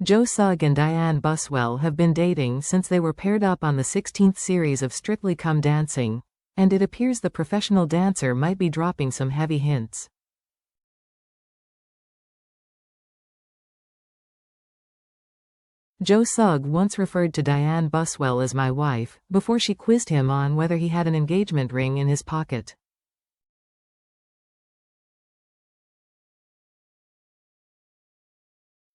Joe Sugg and Dianne Buswell have been dating since they were paired up on the 16th series of Strictly Come Dancing, and it appears the professional dancer might be dropping some heavy hints. Joe Sugg once referred to Dianne Buswell as my wife, before she quizzed him on whether he had an engagement ring in his pocket.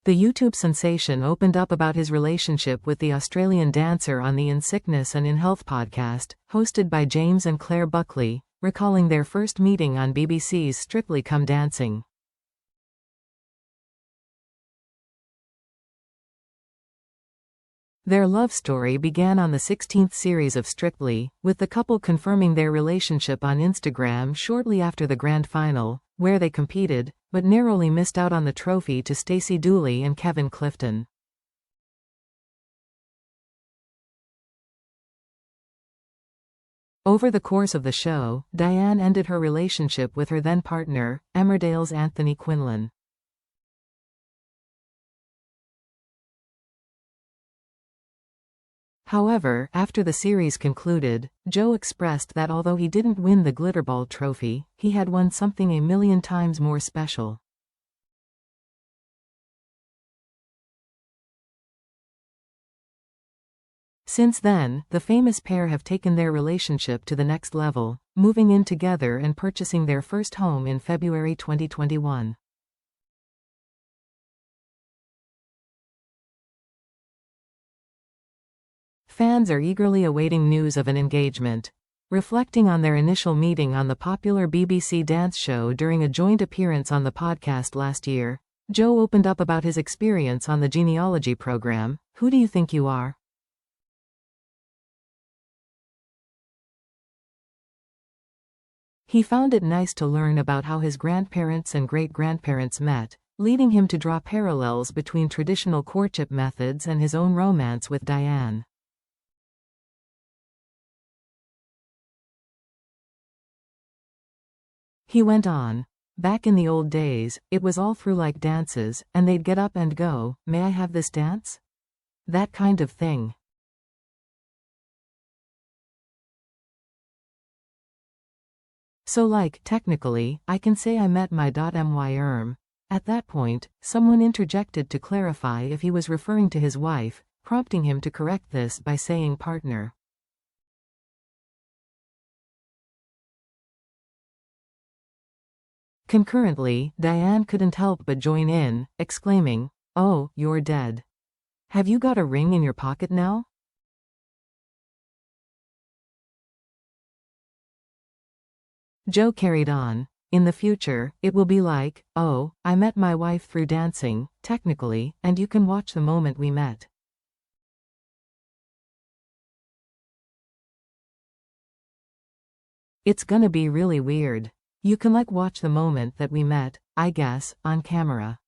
The YouTube sensation opened up about his relationship with the Australian dancer on the In Sickness and in Health podcast, hosted by James and Claire Buckley, recalling their first meeting on BBC's Strictly Come Dancing. Their love story began on the 16th series of Strictly, with the couple confirming their relationship on Instagram shortly after the grand final, where they competed, but narrowly missed out on the trophy to Stacey Dooley and Kevin Clifton. Over the course of the show, Dianne ended her relationship with her then partner, Emmerdale's Anthony Quinlan. However, after the series concluded, Joe expressed that although he didn't win the Glitterball trophy, he had won something a million times more special. Since then, the famous pair have taken their relationship to the next level, moving in together and purchasing their first home in February 2021. Fans are eagerly awaiting news of an engagement. Reflecting on their initial meeting on the popular BBC dance show during a joint appearance on the podcast last year, Joe opened up about his experience on the genealogy program. "Who do you think you are?" He found it nice to learn about how his grandparents and great-grandparents met, leading him to draw parallels between traditional courtship methods and his own romance with Dianne. He went on, "Back in the old days, it was all through like dances, and they'd get up and go, 'May I have this dance?' That kind of thing." So technically, I can say I met my my. At that point, someone interjected to clarify if he was referring to his wife, prompting him to correct this by saying partner. Concurrently, Dianne couldn't help but join in, exclaiming, "Oh, you're dead. Have you got a ring in your pocket now?" Joe carried on, "In the future, it will be like, oh, I met my wife through dancing, technically, and you can watch the moment we met." "It's gonna be really weird. You can watch the moment that we met, I guess, on camera."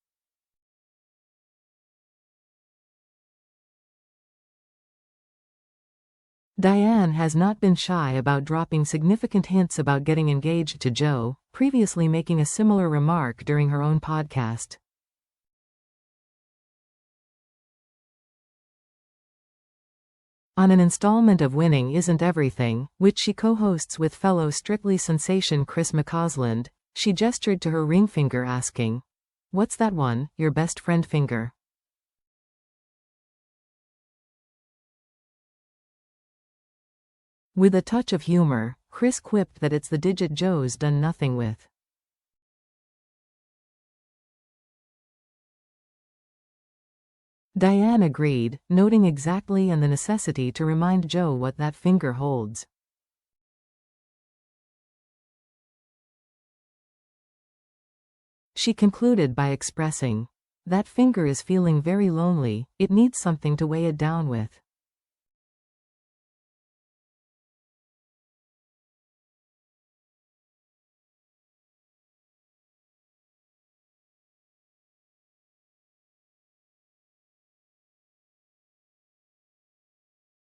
Dianne has not been shy about dropping significant hints about getting engaged to Joe, previously making a similar remark during her own podcast. On an installment of Winning Isn't Everything, which she co-hosts with fellow Strictly sensation Chris McCausland, she gestured to her ring finger asking, "What's that one, your best friend finger?" With a touch of humor, Chris quipped that it's the digit Joe's done nothing with. Dianne agreed, noting exactly and the necessity to remind Joe what that finger holds. She concluded by expressing, "That finger is feeling very lonely, it needs something to weigh it down with."